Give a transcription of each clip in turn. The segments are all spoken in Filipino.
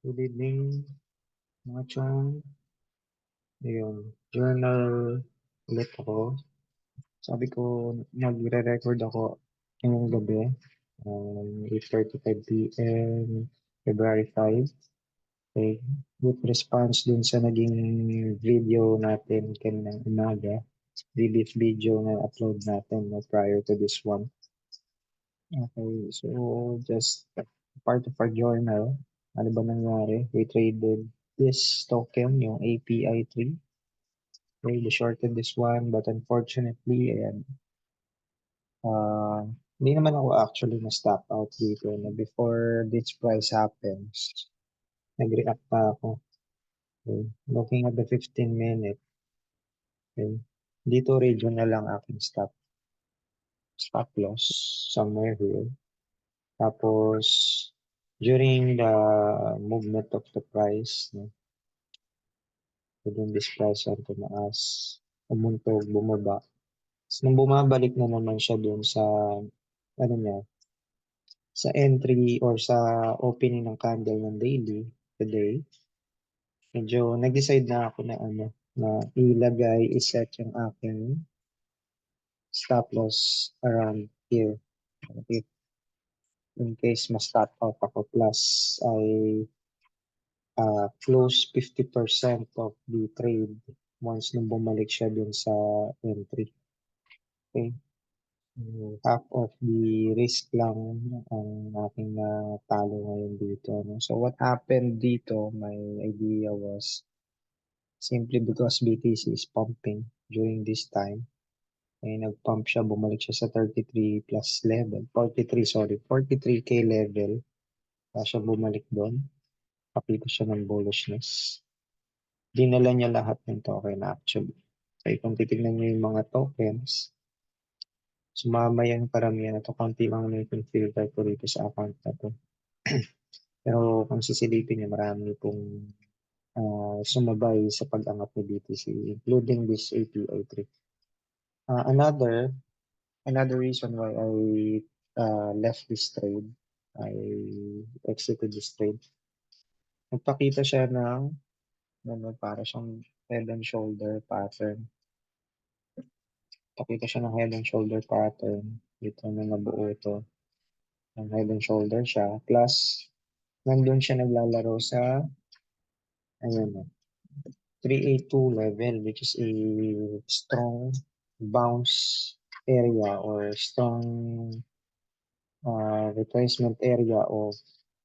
Good evening, mga chong. Ayun, journal ulit ako. Sabi ko, magre-record ako ngayong gabi, 8:35 p.m., February 5. Okay. With response dun sa naging video natin kaninang umaga, previous video na upload natin no, prior to this one. Okay, so just part of our journal, ano ba nangyari? We traded this token, yung API3. Okay, we shorted this one, but unfortunately, ayan, uh, hindi naman ako actually na-stop out dito. Na before this price happens, nag-react pa ako. Okay. Looking at the 15 minute, okay. Dito regional lang aking stop loss somewhere here. Tapos, during the movement of the price, no, within this price ang tumaas, umuntog, bumaba. So, nung bumabalik na naman siya dun sa, ano niya, sa entry or sa opening ng candle ng daily, today, medyo nag-decide na ako na ano, na ilagay, iset yung aking stop loss around here. If in case ma-stop out ako plus I close 50% of the trade once nung bumalik siya dun sa entry. Okay. Half of the risk lang ang aking natalo ngayon dito. No? So what happened dito, my idea was simply because BTC is pumping during this time. Ay nag-pump siya, bumalik siya sa 33 plus level. 43, sorry, 43K level. Kaya siya bumalik doon. Kapito siya ng bullishness. Dinala niya lahat ng token actually. Kaya kung titignan niyo yung mga tokens, sumama yung karamihan na to. Kaunti lang na yung filter ko rito sa account na to. Pero kung sisilipin niyo, marami pong sumabay sa pag-angat ni BTC, including this API3. Another reason why I left this trade, I exited this trade. Nagpakita siya ng ano, para siyang head and shoulder pattern. Pakita siya ng head and shoulder pattern. Dito na nabuo ito. Ng head and shoulder siya. Plus, nandun siya naglalaro sa ayun, 382 level, which is a strong bounce area or strong retracement area of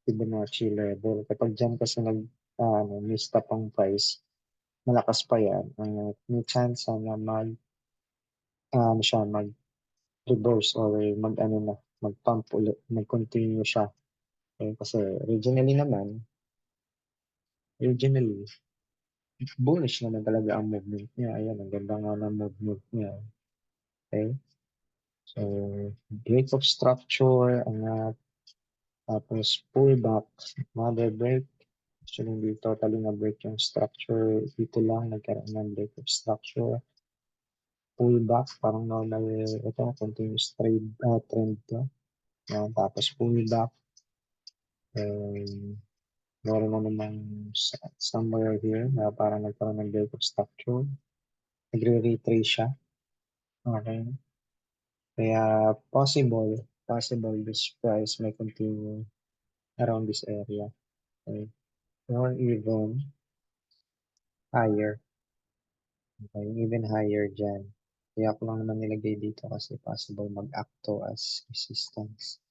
Fibonacci level. Kapag dyan kasi mistap ang price, malakas pa yan. May chance na mag-reverse or mag-pump ulit, mag-continue siya. Okay, kasi originally, bullish naman talaga ang movement niya. Ayan, ang ganda nga ng movement niya. Okay? So, break of structure, tapos pullback, mother break. Actually, hindi totally na-break yung structure. Dito lang nagkaroon ng break of structure. Pullback, parang normal, ito, continuous trend to. Yan, tapos pullback. And meron na namang somewhere here na parang nagkaroon ng break of structure. Nagre-retrace siya. Okay. Kaya possible this price may continue around this area. Okay. Or even higher. Okay, even higher dyan. Kaya ako lang naman nilagay dito kasi possible mag-acto as resistance.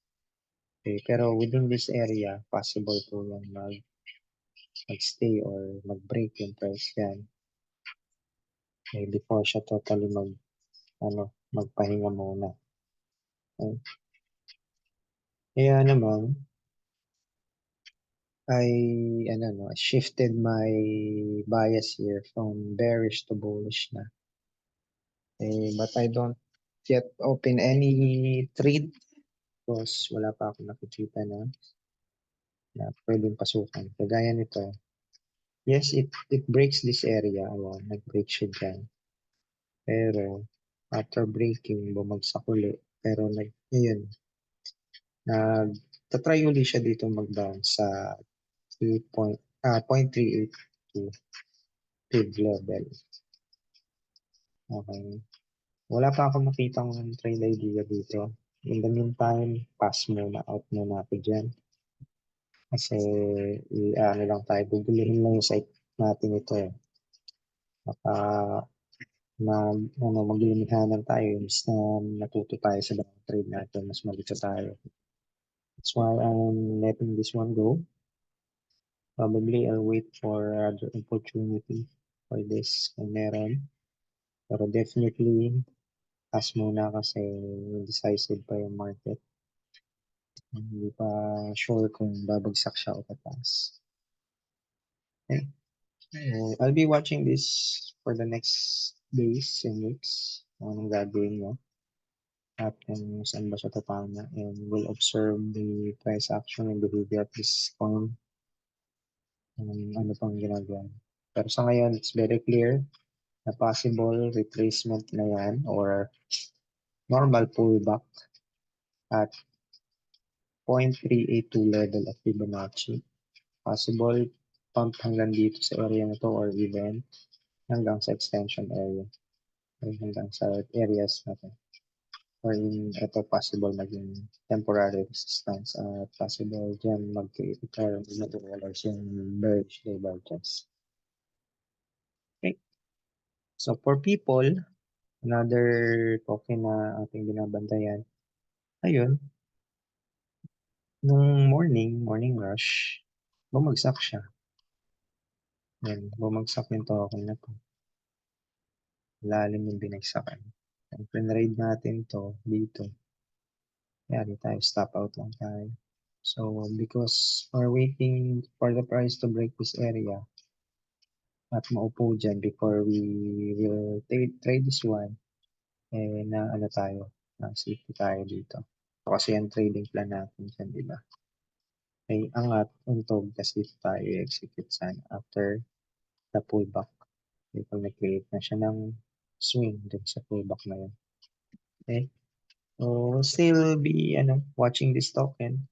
Okay, pero within this area, possible po yan mag-stay or mag-break yung price yan. Okay, before siya totally magpahinga muna. Okay. Kaya naman, I shifted my bias here from bearish to bullish na. But I don't yet open any trade because wala pa akong nakikita na pwedeng pasukan. Kagaya nito. Yes, it breaks this area. Ayan, nag-break siya dyan. Pero after breaking, bumagsak uli. Pero tatry uli siya dito mag-bounce sa 0.382 feed level. Okay. Wala pa ako makitang trade idea dito. In the meantime, pass muna, out muna ako dyan. Kasi, ano lang tayo, guguluhin lang yung site natin ito eh. Baka maglilimihanan tayo, imbis na natuto tayo sa mga trade natin, mas malito tayo. That's why I'm letting this one go. Probably I'll wait for other opportunity for this kung meron. Pero definitely, pass muna kasi indecisive pa yung market. Hindi pa sure kung babagsak siya o tataas. Okay. I'll be watching this for the next days and weeks. Anong gagawin mo? At kung saan ba siya tatama. And we'll observe the price action and behavior of this coin. Ano pang ginagawa. Pero sa ngayon, it's very clear na possible retracement na yan or normal pullback at 0.382 level of Fibonacci. Possible pump hanggang dito sa area na to or even hanggang sa extension area or hanggang sa areas na to. Or in ito possible maging temporary resistance at possible dyan mag-create or mag-realize yung bearish divergence. Okay. So for people, another token na ating binabantayan, ayun, nung morning rush, bumagsak siya. Yan, bumagsak yung token na to. Lalim yung binagsakan. Ang pinrade natin to dito. Yari tayo, stop out lang tayo. So, because we're waiting for the price to break this area at maupo dyan before we will trade this one, eh, na ano tayo, na safety tayo dito. So, kasi yung trading plan natin dyan, di ba? Ay angat, untog, kasi tayo execute sana after the pullback. Pag nag-create na siya ng swing dun sa pullback na yun. Okay? So, we'll still be watching this token.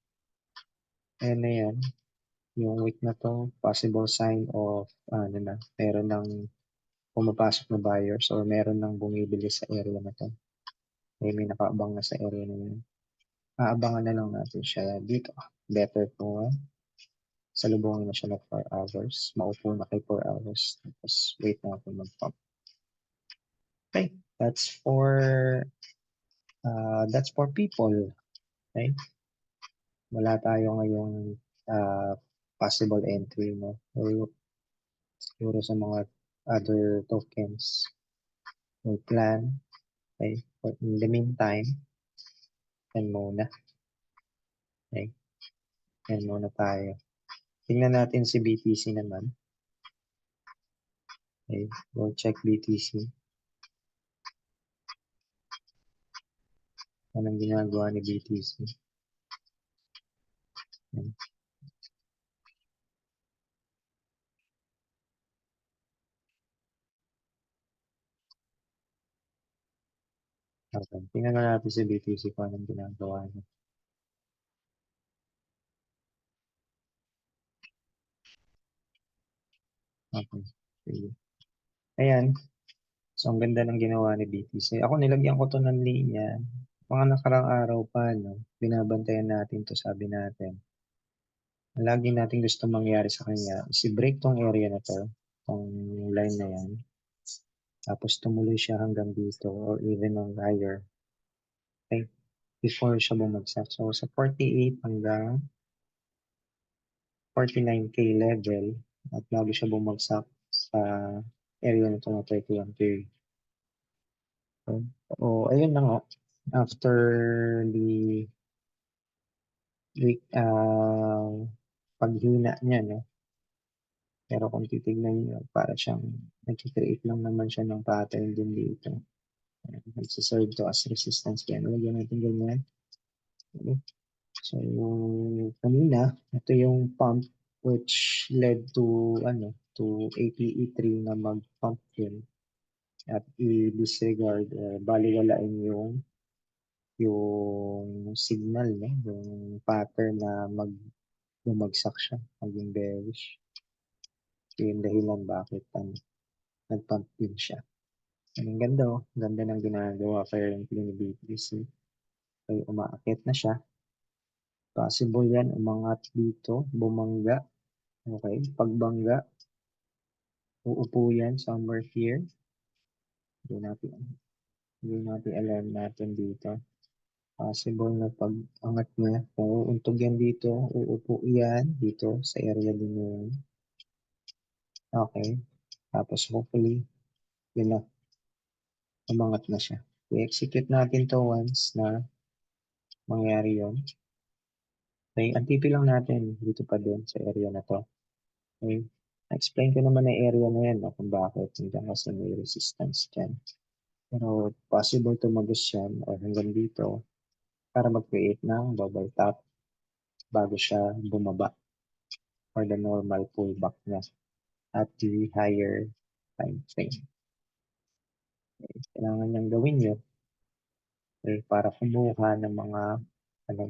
And ayan, yung week na to, possible sign of meron ng pumapasok na buyers or meron ng bumibili sa area na to. May nakaabang na sa area na yun. Aabangan na lang natin siya dito. Better po, salubungin na siya ng 4 hours. Maupo na kay 4 hours. Tapos wait na ako mag-pump. Okay, that's for people. Okay? Wala tayo ngayong possible entry, no? Or siguro sa mga other tokens or plan. Okay? But in the meantime, yan muna. Okay? Yan muna tayo. Tingnan natin si BTC naman. Okay? We'll check BTC. Anong ginagawa ni BTC? Okay. Okay. Tingnan na natin si BTC kung anong ginagawa niya. Okay. Sige. Ayan. So, ang ganda ng ginawa ni BTC. Ako, nilagyan ko to ng linya. Mga nakarang araw pa, no? Binabantayan natin to, sabi natin. Ang lagi natin gusto mangyari sa kanya, si break tong area na to, tong line na yan. Tapos tumuloy siya hanggang dito or even on higher. Okay? Before siya bumagsak. So, sa 48 hanggang 49K level at lagi siya bumagsak sa area na to na 31K. So, ayun na nga. After the week, paghina niya, no? Pero kung titignan niyo, para siyang nag-create lang naman siya ng pattern din dito. Nagsiserve to as resistance. Kaya nalagyan natin ganyan. Okay. So, kanina, ito yung pump which led to APE3 na mag-pump din at i-disregard baliwalain yung signal, no? Yung pattern na bumagsak siya, maging bearish. Ito yung dahilan bakit nag-pump din siya. Ang ganda oh, ganda ng ginagawa currently ni BTC. Okay, umaakit na siya. Possible yan, umangat dito, bumangga. Okay, pagbangga, uupo yan somewhere here. Hindi natin alam natin dito. Possible na pag-angat niya, kung uuntog yan dito, uupo yan dito sa area din yun. Okay, tapos hopefully, yun na, umangat na siya. I-execute natin to once na mangyari yun. Okay, antipi lang natin dito pa din sa area na to. Okay, explain ko naman na area na yan no, kung bakit hindi kasi may resistance dyan. Pero possible tumagos yan or hanggang dito para mag-create ng bubble top bago siya bumaba or the normal pullback niya at the higher time frame. Okay, kailangan niyang gawin yun para kumuha ng mga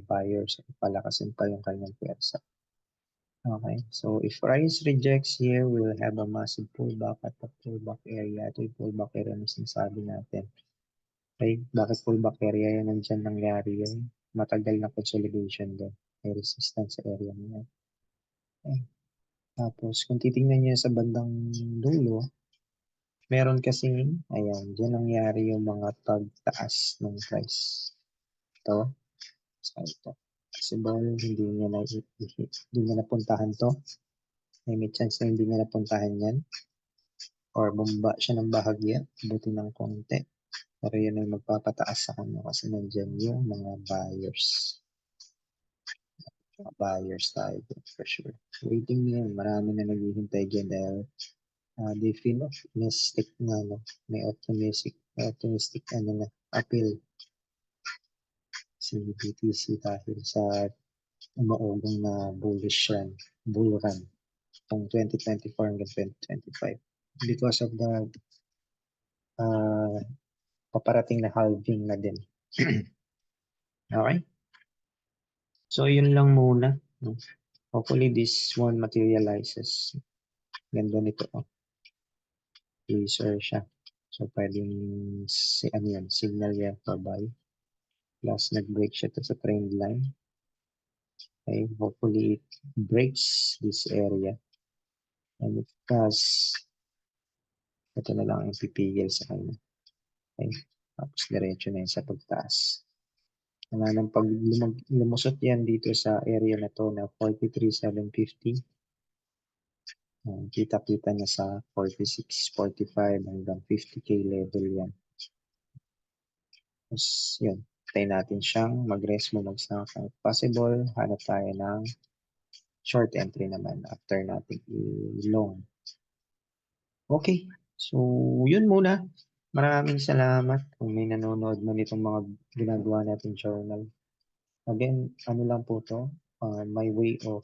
buyers at palakasin pa yung kanyang pwersa. Okay, so if price rejects here, we'll have a massive pullback at the pullback area. Ito yung pullback area na sinasabi natin. Okay, bakit pullback area yan? Nandyan nangyari yun. Matagal na consolidation doon. May resistance area niya. Okay. Tapos, kung titingnan niyo sa bandang dulo, meron kasing, ayan, dyan nangyari yung mga pagtaas ng price. Ito, sa ito. Possible, hindi niya napuntahan to. May chance na hindi niya napuntahan yan. Or bumaba siya ng bahagya, buti ng konti. Pero yun ay magpapataas sa kanya kasi nandyan yung mga buyers. Mga buyers tayo for sure. Waiting na yun, marami na naghihintay dyan dahil they feel optimistic na, no? May optimistic na appeal si BTC dahil sa umaugong na bull run from 2024 hanggang 2025 because of the paparating na halving na din. Okay? So, yun lang muna. No? Hopefully, this one materializes. Ganda nito. Oh. Laser siya. So, pwedeng signal yan for buy. Plus, nag-break siya to sa trend line. Okay, hopefully it breaks this area. And it does, ito na lang ang pipigil sa kanya. Okay, tapos diretso na yun sa pagtaas. Wala nang pag lumusot yan dito sa area na to na 43,750. Kita-kita na sa 46, 45 hanggang 50k level yan. Tapos yun, try natin siyang mag-rest mo mag-snap. Possible, hanap tayo ng short entry naman after natin i-long. Okay, so yun muna. Maraming salamat kung may nanonood man itong mga ginagawa natin journal. Again, ano lang po to, my way of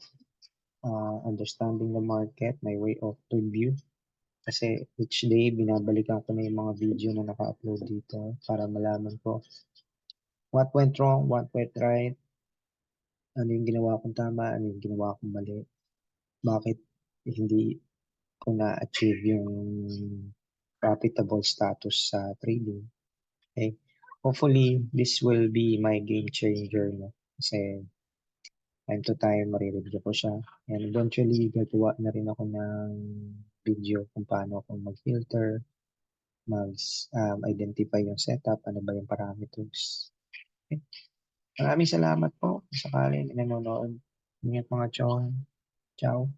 understanding the market, my way of review. Kasi each day, binabalikan ko na yung mga video na naka-upload dito para malaman ko what went wrong, what went right, ano yung ginawa kong tama, ano yung ginawa kong mali, bakit hindi ko na-achieve yung profitable status sa trading. Okay? Hopefully, this will be my game changer. No? Kasi time to time, marireview ko siya. And eventually, gagawa na rin ako ng video kung paano ako mag-filter, mag-identify yung setup, ano ba yung parameters. Okay? Maraming salamat po kung sakali nanonood. Ingat mga chong. Ciao.